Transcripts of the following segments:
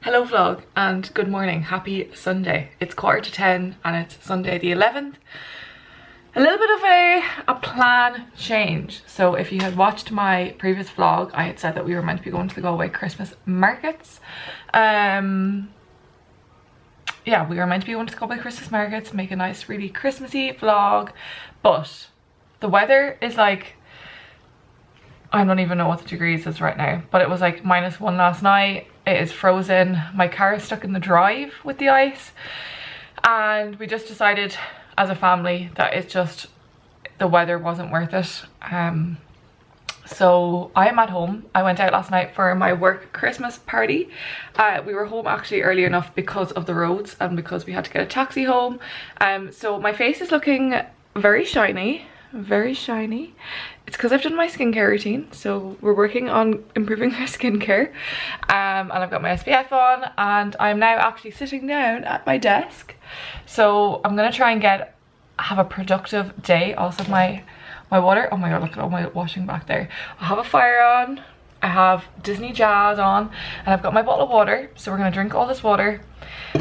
Hello vlog and good morning, happy Sunday. It's 10:15 and it's Sunday the 11th. A little bit of a plan change. So if you had watched my previous vlog, I had said that we were meant to be going to the Galway Christmas markets. Yeah, we were meant to be going to the Galway Christmas markets, make a nice really Christmassy vlog, but the weather is like, I don't even know what the degrees is right now, but it was like -1 last night. It is frozen. My car is stuck in the drive with the ice, and we just decided as a family that it's just, the weather wasn't worth it. So I am at home. I went out last night for my work Christmas party. We were home actually early enough because of the roads and because we had to get a taxi home. So my face is looking very shiny. Very shiny. It's because I've done my skincare routine, so we're working on improving our skincare, and I've got my SPF on, and I'm now actually sitting down at my desk. So I'm gonna try and have a productive day. Also my water, oh my god, look at all my washing back there. I have a fire on, I have Disney Jazz on, and I've got my bottle of water, so we're gonna drink all this water,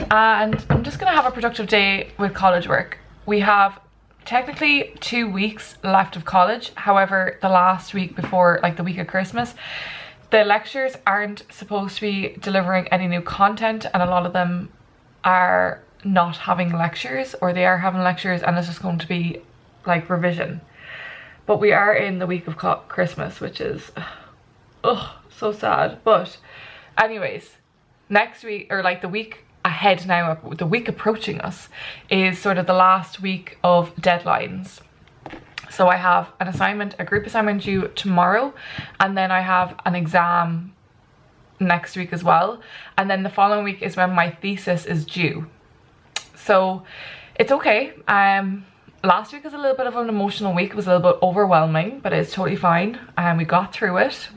and I'm just gonna have a productive day with college work. We have technically 2 weeks left of college. However, the last week before, like the week of Christmas, the lectures aren't supposed to be delivering any new content, and a lot of them are not having lectures, or they are having lectures and it's just going to be like revision. But we are in the week of Christmas, which is so sad. But anyways, next week, or like the week ahead now, the week approaching us, is sort of the last week of deadlines. So I have an assignment, a group assignment due tomorrow, and then I have an exam next week as well, and then the following week is when my thesis is due. So it's okay. Last week was a little bit of an emotional week. It was a little bit overwhelming, but it's totally fine, and we got through it.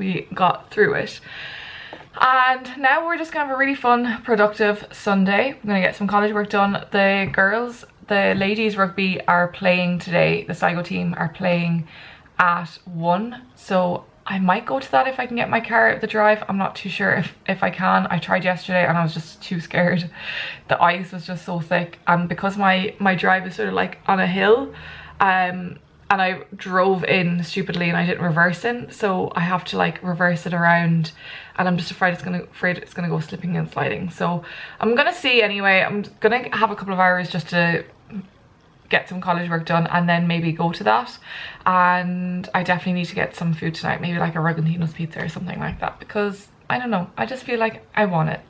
And now we're just gonna have a really fun, productive Sunday. We're gonna get some college work done. The girls, the ladies rugby are playing today. The Sligo team are playing at 1. So I might go to that if I can get my car out of the drive. I'm not too sure if I can. I tried yesterday and I was just too scared. The ice was just so thick. And because my drive is sort of like on a hill, and I drove in stupidly and I didn't reverse in, so I have to like reverse it around, and I'm just afraid it's gonna go slipping and sliding. So I'm gonna see anyway. I'm gonna have a couple of hours just to get some college work done and then maybe go to that. And I definitely need to get some food tonight, maybe like a Rugantino's pizza or something like that, because I don't know, I just feel like I want it.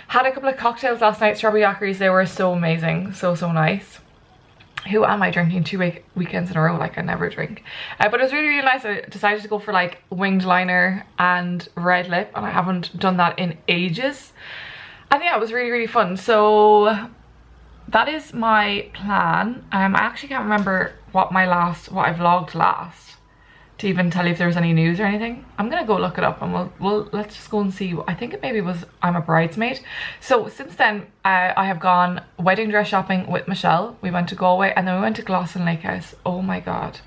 Had a couple of cocktails last night, strawberry daiquiris. They were so amazing, so nice. Who am I drinking 2 weekends in a row? Like, I never drink. But it was really, really nice. I decided to go for like winged liner and red lip, and I haven't done that in ages. And yeah, it was really, really fun. So that is my plan. I actually can't remember what I vlogged last to even tell you if there was any news or anything. I'm gonna go look it up, and let's just go and see. I think it maybe was I'm a Bridesmaid. So since then, I have gone wedding dress shopping with Michelle. We went to Galway, and then we went to Glasson Lake House. Oh my god,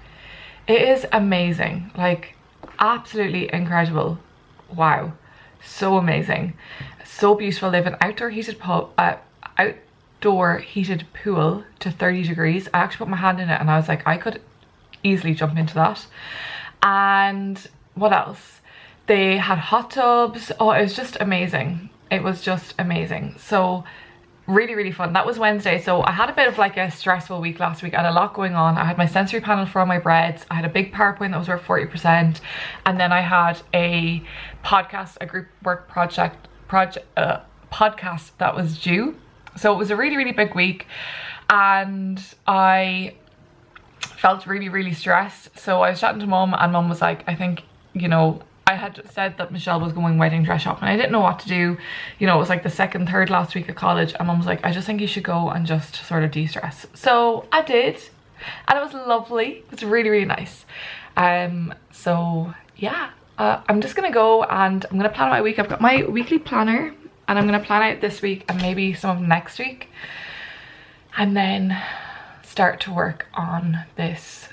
it is amazing, like absolutely incredible. Wow, so amazing, so beautiful. They have an outdoor heated pool to 30 degrees. I actually put my hand in it and I was like, I could easily jump into that. And what else? They had hot tubs. Oh, it was just amazing. It was just amazing. So really, really fun. That was Wednesday. So I had a bit of like a stressful week last week. I had a lot going on. I had my sensory panel for all my breads. I had a big PowerPoint that was worth 40%. And then I had a podcast, a group work podcast that was due. So it was a really, really big week, and I felt really, really stressed. So I was chatting to mum, and mum was like, I think, you know, I had said that Michelle was going wedding dress shopping. I didn't know what to do. You know, it was like the second, third last week of college, and mum was like, I just think you should go and just sort of de-stress. So I did, and it was lovely. It was really, really nice. So yeah, I'm just gonna go and I'm gonna plan my week. I've got my weekly planner, and I'm gonna plan out this week and maybe some of next week, and then start to work on this.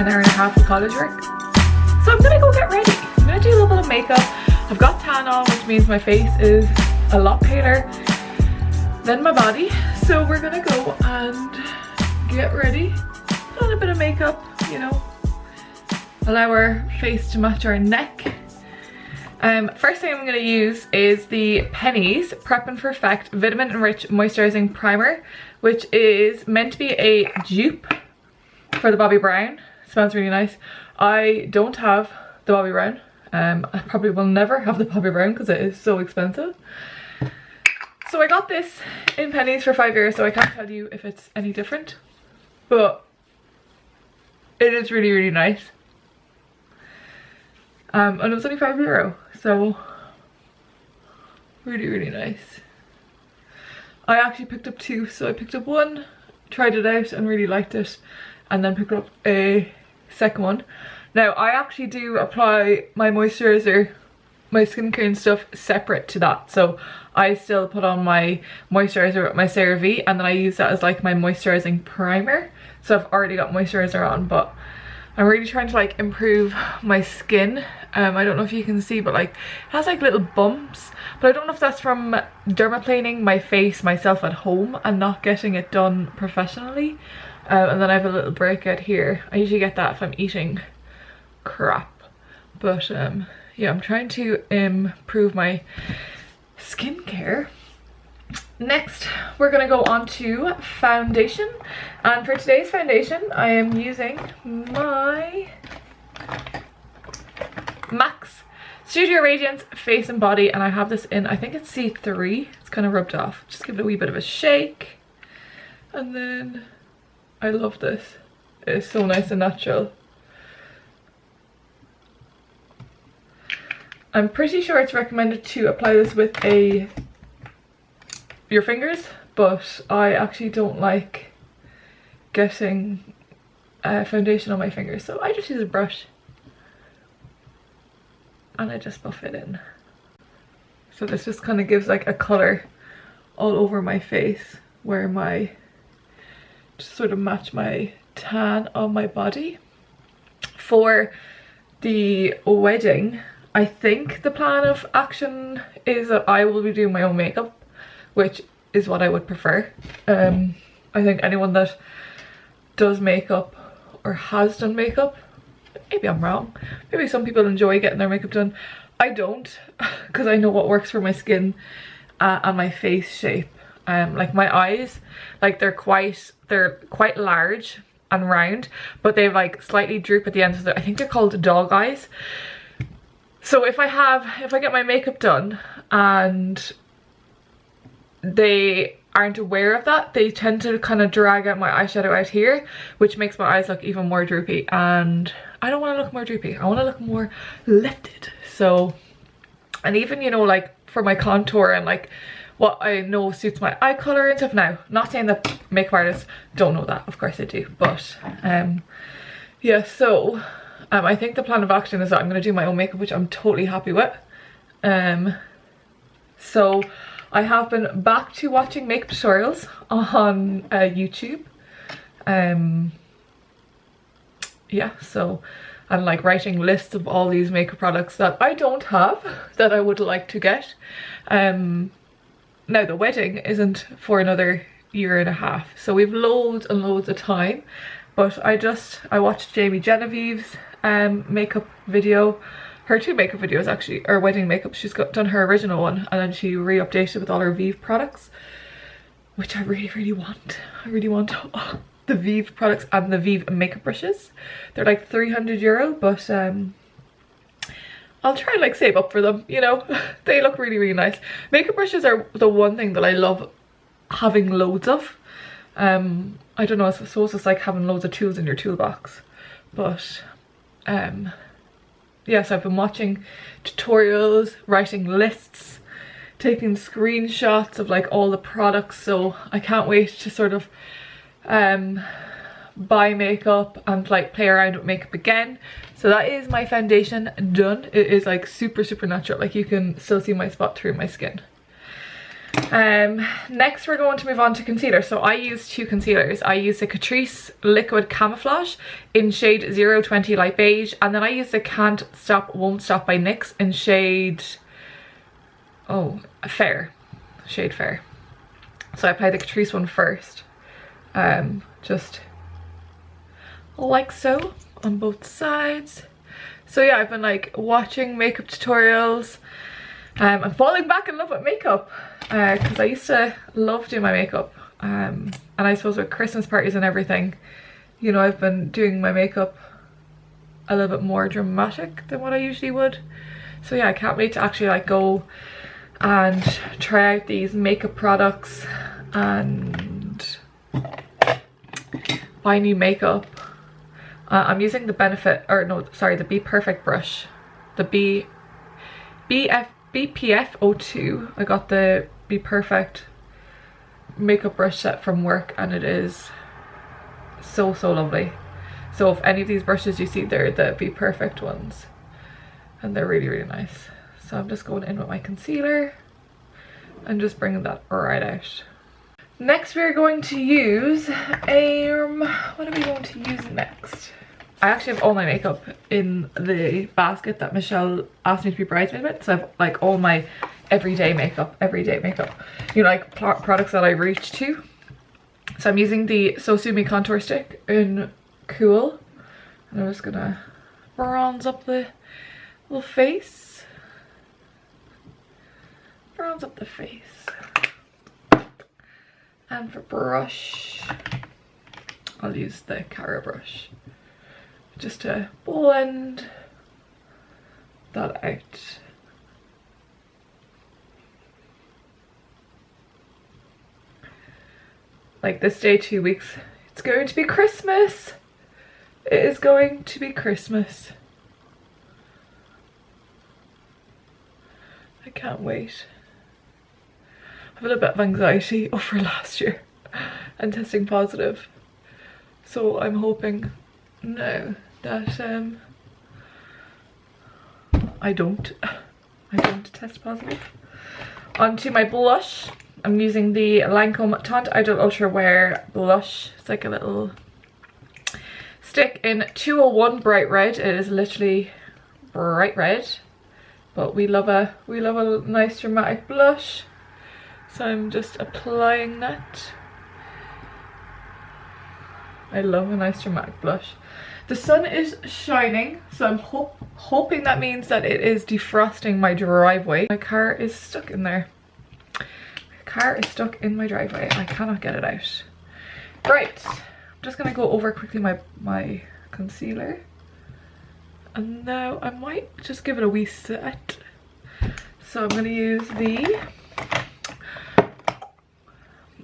an hour and a half of college work. So I'm gonna go get ready. I'm gonna do a little bit of makeup. I've got tan on, which means my face is a lot paler than my body. So we're gonna go and get ready. A little bit of makeup, you know, allow our face to match our neck. First thing I'm going to use is the Penny's Prep and Perfect Vitamin Enriched Moisturizing Primer, which is meant to be a dupe for the Bobbi Brown. It smells really nice. I don't have the Bobbi Brown. I probably will never have the Bobbi Brown because it is so expensive. So I got this in Penny's for €5, so I can't tell you if it's any different, but it is really, really nice. And it was only €5, so really, really nice. I actually picked up two, so I picked up one, tried it out and really liked it, and then picked up a second one. Now I actually do apply my moisturizer, my skincare and stuff separate to that, so I still put on my moisturizer with my CeraVe, and then I use that as like my moisturizing primer. So I've already got moisturizer on, but I'm really trying to like improve my skin. I don't know if you can see, but like it has like little bumps, but I don't know if that's from dermaplaning my face myself at home and not getting it done professionally. And then I have a little breakout here. I usually get that if I'm eating crap, but yeah, I'm trying to improve my skincare. Next, we're gonna go on to foundation, and for today's foundation I am using my MAC's Studio Radiance Face and Body, and I have this in, I think it's C3. It's kind of rubbed off. Just give it a wee bit of a shake, and then I love this. It is so nice and natural. I'm pretty sure it's recommended to apply this with your fingers, but I actually don't like getting foundation on my fingers, so I just use a brush and I just buff it in. So this just kind of gives like a colour all over my face, where my, just sort of match my tan on my body. For the wedding, I think the plan of action is that I will be doing my own makeup, which is what I would prefer. I think anyone that does makeup or has done makeup, maybe I'm wrong, maybe some people enjoy getting their makeup done. I don't, because I know what works for my skin and my face shape. Like my eyes, like they're quite large and round, but they like slightly droop at the end, so I think they're called dog eyes. So if I get my makeup done and they aren't aware of that, they tend to kind of drag out my eyeshadow out here, which makes my eyes look even more droopy, and I don't want to look more droopy. I want to look more lifted. So, and even, you know, like for my contour and like what I know suits my eye color and stuff. Now, not saying that makeup artists don't know that, of course they do, but yeah, so I think the plan of action is that I'm going to do my own makeup, which I'm totally happy with. So I have been back to watching makeup tutorials on YouTube. Yeah, so I'm like writing lists of all these makeup products that I don't have that I would like to get. Now the wedding isn't for another year and a half, so we've loads and loads of time, but I watched Jamie Genevieve's makeup video, her two makeup videos actually, or wedding makeup. She's done her original one and then she re-updated with all her Vive products, which I really want. I really want the Vive products and the Vive makeup brushes. They're like €300, but I'll try and like save up for them, you know. They look really nice. Makeup brushes are the one thing that I love having loads of. I don't know, I suppose it's like having loads of tools in your toolbox, but yes, I've been watching tutorials, writing lists, taking screenshots of like all the products, so I can't wait to sort of buy makeup and like play around with makeup again. So that is my foundation done. It is like super natural, like you can still see my spot through my skin. Next we're going to move on to concealer. So I use two concealers. I use the Catrice Liquid Camouflage in shade 020 Light Beige, and then I use the Can't Stop Won't Stop by NYX in shade, oh, Fair, shade Fair. So I apply the Catrice one first, just like so on both sides. So yeah, I've been like watching makeup tutorials. I'm falling back in love with makeup because I used to love doing my makeup, and I suppose with Christmas parties and everything, you know, I've been doing my makeup a little bit more dramatic than what I usually would. So yeah, I can't wait to actually like go and try out these makeup products and buy new makeup. I'm using the the Be Perfect brush, the BPF02. I got the Be Perfect makeup brush set from work, and it is so lovely. So if any of these brushes you see, they're the Be Perfect ones, and they're really nice. So I'm just going in with my concealer and just bringing that right out. Next we're going to use what are we going to use next? I actually have all my makeup in the basket that Michelle asked me to be bridesmaid with. So I have like all my everyday makeup, you know, like products that I reach to. So I'm using the So Sue Me contour stick in Cool, and I'm just gonna bronze up the little face. Bronze up the face. And for brush, I'll use the Cara brush just to blend that out. Like this day 2 weeks, it's going to be Christmas. It is going to be Christmas. I can't wait. I have a little bit of anxiety over last year and testing positive, so I'm hoping now that I don't test positive. Onto my blush. I'm using the Lancome Taunt Idol Ultra Wear blush. It's like a little stick in 201 Bright Red. It is literally bright red, but we love a nice dramatic blush. So I'm just applying that. I love a nice dramatic blush. The sun is shining, so I'm hoping that means that it is defrosting my driveway. My car is stuck in there. My car is stuck in my driveway. I cannot get it out. Right, I'm just gonna go over quickly my concealer. And now I might just give it a wee set. So I'm gonna use the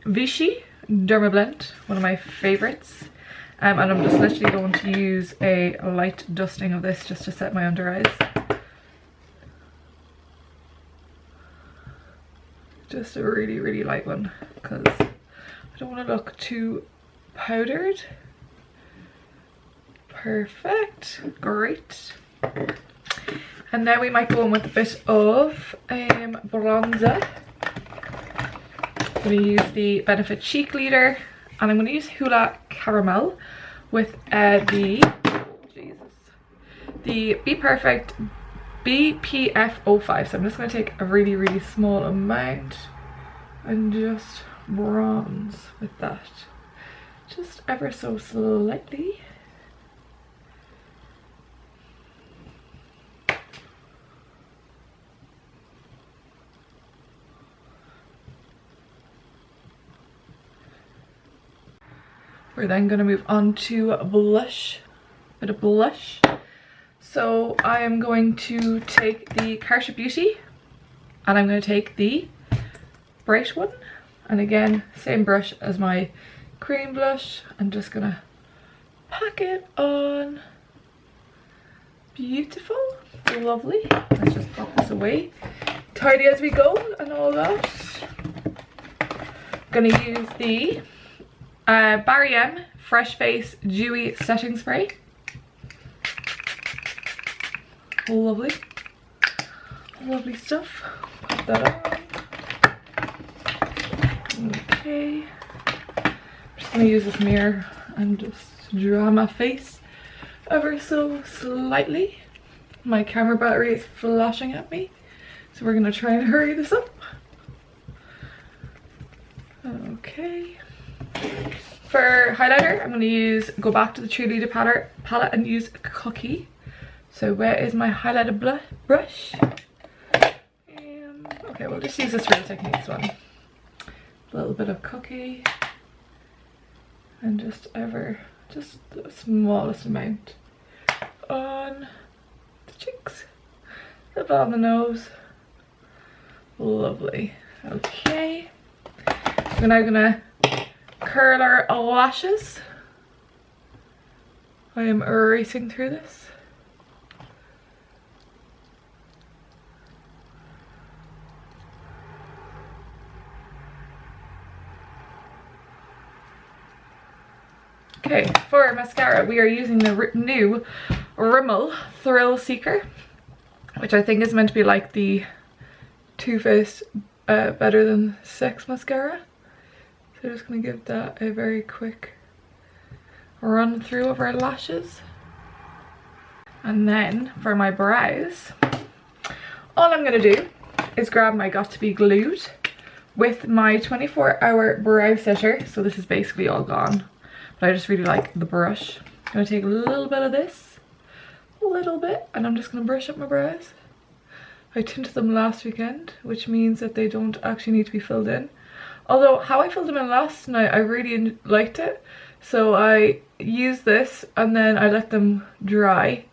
Vichy Dermablend, one of my favorites, and I'm just literally going to use a light dusting of this just to set my under eyes. Just a really light one because I don't want to look too powdered. Perfect, great. And now we might go in with a bit of bronzer. I'm going to use the Benefit Cheek Leader, and I'm going to use Hoola Caramel with the Be Perfect BPF05. So I'm just going to take a really small amount and just bronze with that, just ever so slightly. We're then going to move on to blush, a bit of blush. So I am going to take the Cartier Beauty, and I'm going to take the bright one, and again same brush as my cream blush. I'm just going to pack it on. Beautiful, lovely. Let's just pop this away. Tidy as we go and all that. I'm going to use the Barry M Fresh Face Dewy Setting Spray. Lovely stuff. Pop that on. Okay. I'm just gonna use this mirror and just draw my face ever so slightly. My camera battery is flashing at me, so we're gonna try and hurry this up. Okay. For highlighter, I'm gonna go back to the Cheerleader palette and use Cookie. So where is my highlighter brush? Okay, we'll just use this Real Techniques one. A little bit of Cookie. And just the smallest amount on the cheeks, the bottom of the nose. Lovely. Okay. We're now gonna curl our lashes. I am racing through this. Okay, for mascara we are using the new Rimmel Thrill Seeker, which I think is meant to be like the Too Faced Better Than Sex mascara. So I'm just going to give that a very quick run through of our lashes. And then for my brows, all I'm going to do is grab my Got To Be Glued with my 24-hour brow setter. So this is basically all gone. But I just really like the brush. I'm going to take a little bit of this, a little bit, and I'm just going to brush up my brows. I tinted them last weekend, which means that they don't actually need to be filled in. Although how I filled them in last night, I really liked it. So I used this and then I let them dry.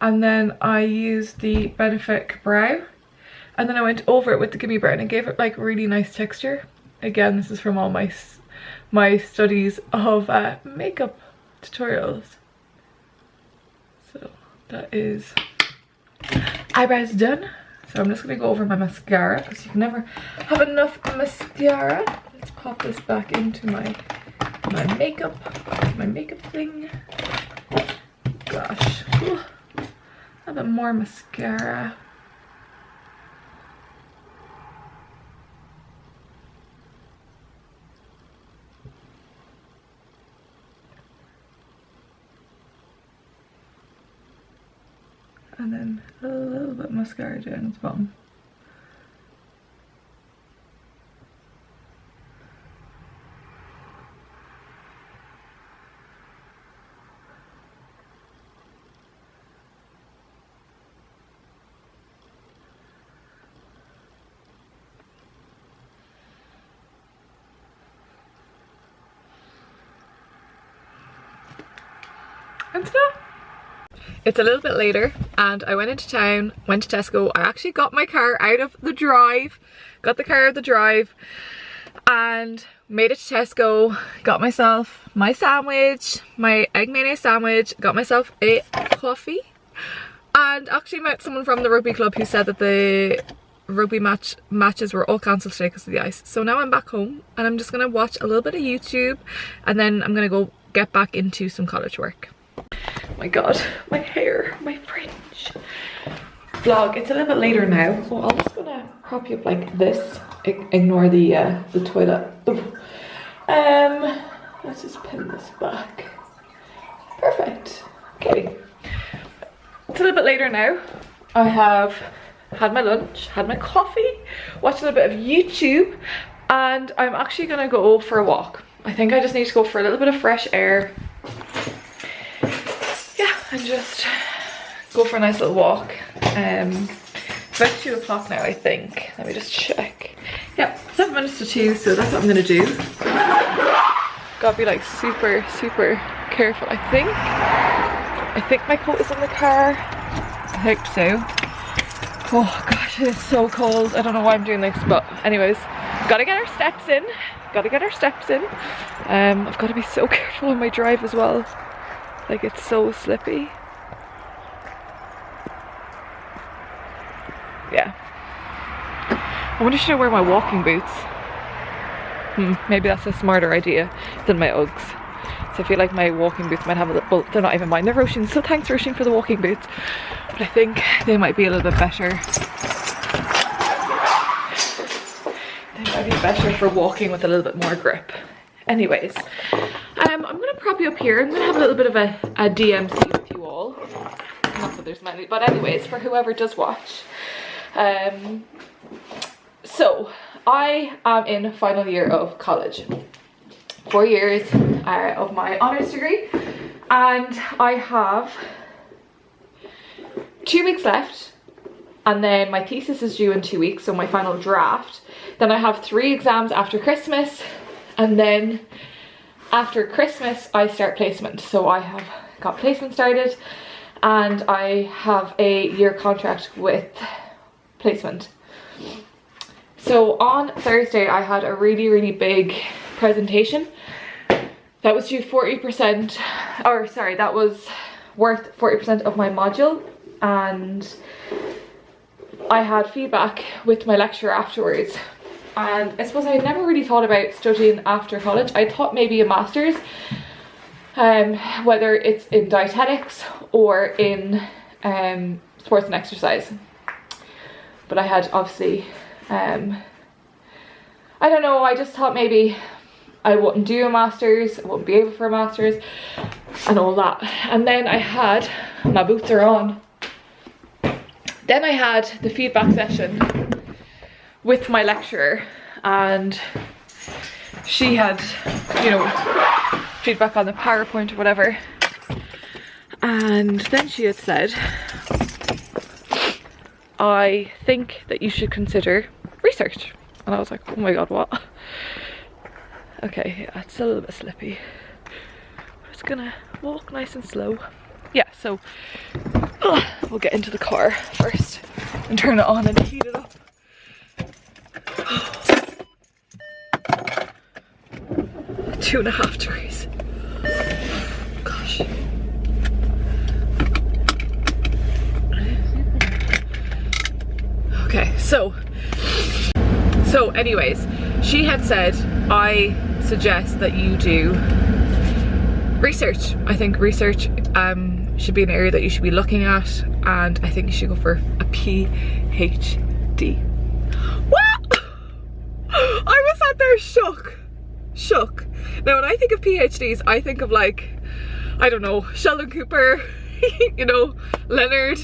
And then I used the Benefit Brow. And then I went over it with the Gimme Brown and gave it like really nice texture. Again, this is from all my studies of makeup tutorials. So that is eyebrows done. So I'm just going to go over my mascara because you can never have enough mascara. Let's pop this back into my makeup thing. Gosh, ooh, a bit more mascara. And then a little bit of mascara down at the bottom. And ta-da! It's a little bit later and I went into town, went to Tesco. I actually got my car out of the drive, and made it to Tesco, got myself my sandwich, my egg mayonnaise sandwich, got myself a coffee, and actually met someone from the rugby club who said that the rugby matches were all cancelled today because of the ice. So now I'm back home and I'm just gonna watch a little bit of YouTube and then I'm gonna go get back into some college work. My god, my hair, my fringe. Vlog, it's a little bit later now, so I'm just gonna prop you up like this. Ignore the toilet. Let's just pin this back. Perfect. Okay. It's a little bit later now. I have had my lunch, had my coffee, watched a little bit of YouTube, and I'm actually gonna go for a walk. I think I just need to go for a little bit of fresh air. And just go for a nice little walk. It's about 2 o'clock now, I think. Let me just check. Yeah, 7 minutes to 2, so that's what I'm gonna do. Gotta be like super careful. I think my coat is in the car. I hope so. Oh gosh, it is so cold. I don't know why I'm doing this, but anyways, gotta get our steps in. I've got to be so careful on my drive as well. Like, it's so slippy. Yeah. I wonder should I wear my walking boots? Maybe that's a smarter idea than my Uggs. So I feel like my walking boots might have a little, well, they're not even mine, they're Roisin's, so thanks Roisin for the walking boots. But I think they might be a little bit better. They might be better for walking with a little bit more grip. Anyways, I'm gonna prop you up here. I'm gonna have a little bit of a DMC with you all. Not that there's many, but anyways, for whoever does watch. So I am in final year of college. 4 years of my honours degree, and I have 2 weeks left, and then my thesis is due in 2 weeks, so my final draft. Then I have 3 exams after Christmas, and then after Christmas I start placement. So I have got placement started, and I have a year contract with placement. So on Thursday I had a really big presentation that was due 40%, or sorry, that was worth 40% of my module, and I had feedback with my lecturer afterwards. And I suppose I had never really thought about studying after college. I thought maybe a master's, whether it's in dietetics or in sports and exercise. But I had obviously, I don't know, I just thought maybe I wouldn't do a master's, I wouldn't be able for a master's and all that. And then I had, my boots are on, then I had the feedback session with my lecturer, and she had, you know, feedback on the PowerPoint or whatever. And then she had said, I think that you should consider research. And I was like, oh my god, what? Okay, yeah, it's a little bit slippy. I'm just gonna walk nice and slow. Yeah, so we'll get into the car first and turn it on and heat it up. 2.5 degrees. Gosh. Okay, so anyways, she had said, I suggest that you do research. I think research should be an area that you should be looking at, and I think you should go for a PhD. What? I was sat there shook. Now when I think of PhDs, I think of like, I don't know, Sheldon Cooper, you know, Leonard,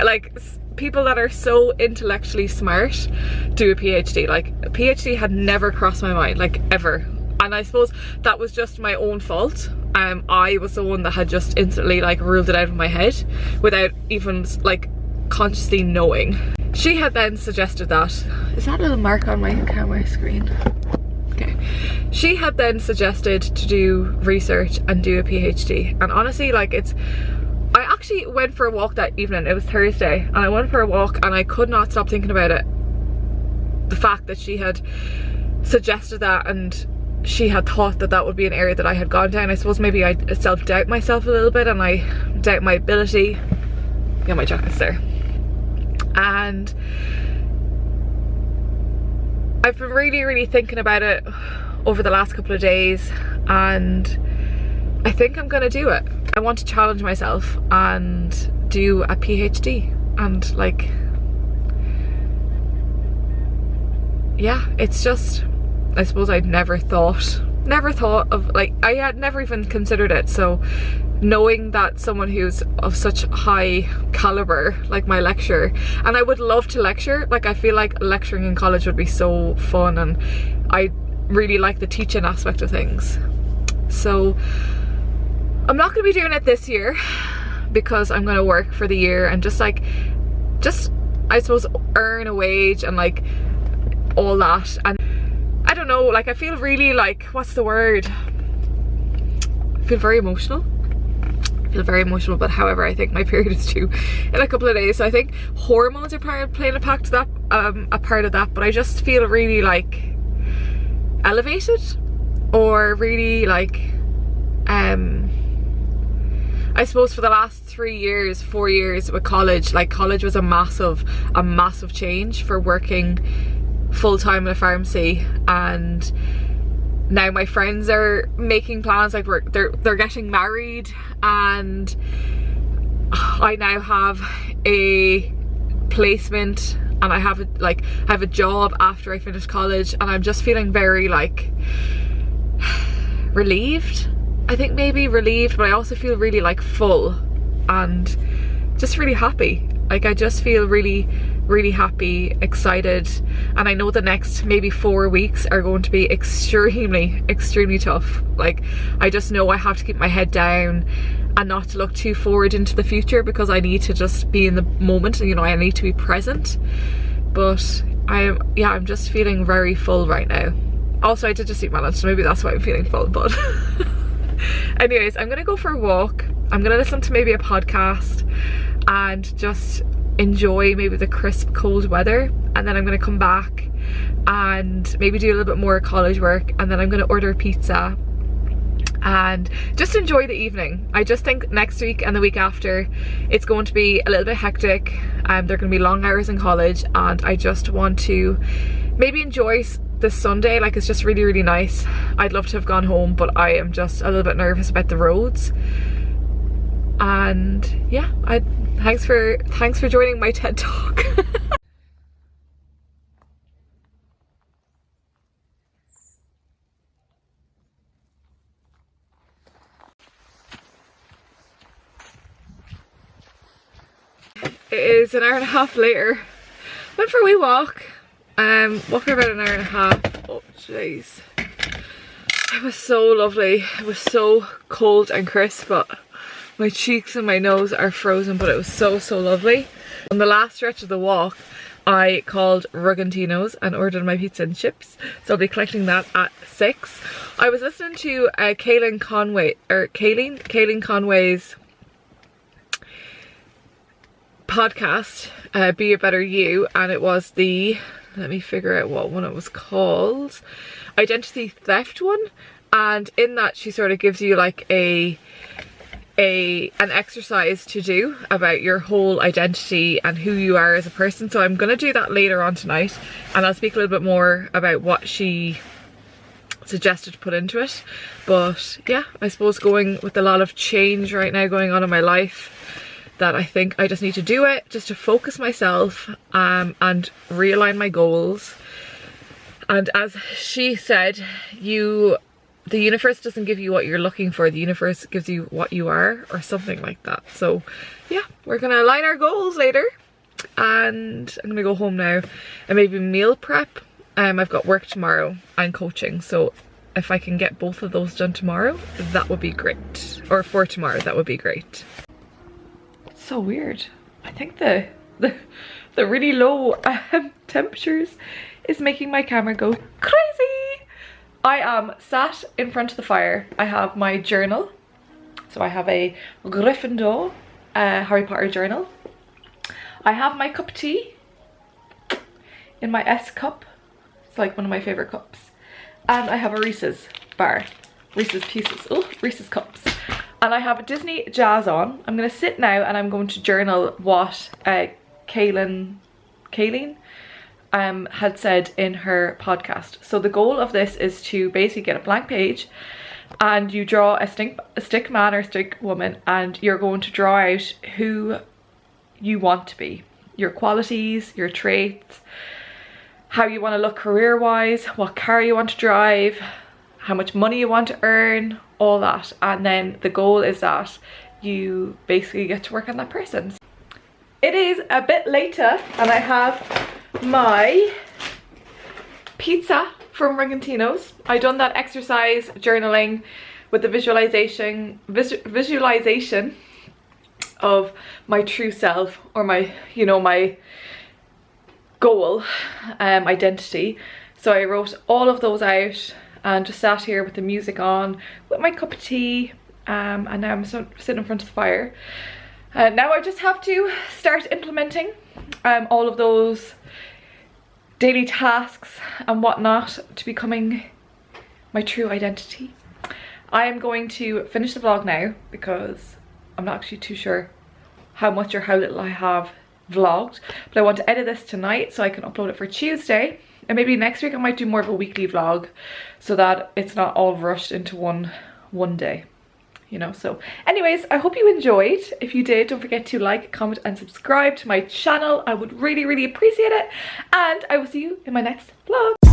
like people that are so intellectually smart do a PhD. Like a PhD had never crossed my mind, like ever. And I suppose that was just my own fault. I was the one that had just instantly like ruled it out of my head without even like consciously knowing. She had then suggested that, is that a little mark on my camera screen? Okay. She had then suggested to do research and do a PhD. And honestly, like I actually went for a walk that evening. It was Thursday, and I went for a walk and I could not stop thinking about it. The fact that she had suggested that, and she had thought that that would be an area that I had gone down. I suppose maybe I self-doubt myself a little bit, and I doubt my ability. Yeah, my jacket's there. And I've been really thinking about it over the last couple of days, and I think I'm gonna do it. I want to challenge myself and do a PhD, and like, yeah, it's just, I suppose I'd never thought of, like, I had never even considered it. So knowing that someone who's of such high caliber, like my lecturer, and I would love to lecture, like I feel like lecturing in college would be so fun, and I really like the teaching aspect of things. So I'm not going to be doing it this year because I'm going to work for the year and just I suppose earn a wage and like all that. And I don't know, like I feel really like, what's the word? I feel very emotional. But however, I think my period is due in a couple of days, so I think hormones are playing a part of that, but I just feel really like elevated, or really like I suppose for the last 4 years with college, like college was a massive change for working full-time in a pharmacy. And now my friends are making plans, like they're getting married, and I now have a placement and I have a job after I finish college, and I'm just feeling very like relieved. I think maybe relieved, but I also feel really like full and just really happy. Like I just feel really happy, excited, and I know the next maybe 4 weeks are going to be extremely tough. Like I just know I have to keep my head down and not to look too forward into the future, because I need to just be in the moment, and you know, I need to be present. But I'm just feeling very full right now. Also, I did just eat my lunch, so maybe that's why I'm feeling full, but anyways, I'm gonna go for a walk. I'm gonna listen to maybe a podcast and just enjoy maybe the crisp cold weather, and then I'm gonna come back and maybe do a little bit more college work, and then I'm gonna order pizza and just enjoy the evening. I just think next week and the week after it's going to be a little bit hectic. They're going to be long hours in college, and I just want to maybe enjoy this Sunday. Like it's just really nice. I'd love to have gone home, but I am just a little bit nervous about the roads. And yeah, thanks for joining my TED Talk. It is an hour and a half later. Went for a wee walk. Walked for about an hour and a half. Oh jeez. It was so lovely. It was so cold and crisp, but my cheeks and my nose are frozen, but it was so lovely. On the last stretch of the walk, I called Rugantino's and ordered my pizza and chips. So I'll be collecting that at 6. I was listening to Kayleen Conway's podcast, Be a Better You, and it was the, let me figure out what one it was called, identity theft one. And in that she sort of gives you like an exercise to do about your whole identity and who you are as a person. So I'm gonna do that later on tonight, and I'll speak a little bit more about what she suggested to put into it. But yeah, I suppose going with a lot of change right now going on in my life, that I think I just need to do it just to focus myself and realign my goals. And as she said, the universe doesn't give you what you're looking for, the universe gives you what you are, or something like that. So yeah, we're gonna align our goals later, and I'm gonna go home now and maybe meal prep. I've got work tomorrow and coaching, so if I can get both of those done tomorrow, that would be great. Or for tomorrow, that would be great. So weird. I think the really low temperatures is making my camera go crazy. I am sat in front of the fire. I have my journal. So I have a Gryffindor Harry Potter journal. I have my cup of tea in my S cup. It's like one of my favorite cups. And I have a Reese's bar. Reese's Pieces. Oh, Reese's cups. And I have a Disney Jazz on. I'm going to sit now and I'm going to journal what Kayleen had said in her podcast. So the goal of this is to basically get a blank page, and you draw a stick man or stick woman, and you're going to draw out who you want to be, your qualities, your traits, how you want to look career wise, what car you want to drive, how much money you want to earn, all that. And then the goal is that you basically get to work on that person. It is a bit later and I have my pizza from Rugantino's. I done that exercise journaling with the visualization of my true self, or my, you know, my goal identity. So I wrote all of those out and just sat here with the music on with my cup of tea, and now I'm sitting in front of the fire. Now I just have to start implementing all of those daily tasks and whatnot to becoming my true identity. I am going to finish the vlog now because I'm not actually too sure how much or how little I have vlogged, but I want to edit this tonight so I can upload it for Tuesday, and maybe next week I might do more of a weekly vlog so that it's not all rushed into one day, you know. So anyways, I hope you enjoyed. If you did, don't forget to like, comment and subscribe to my channel. I would really appreciate it, and I will see you in my next vlog.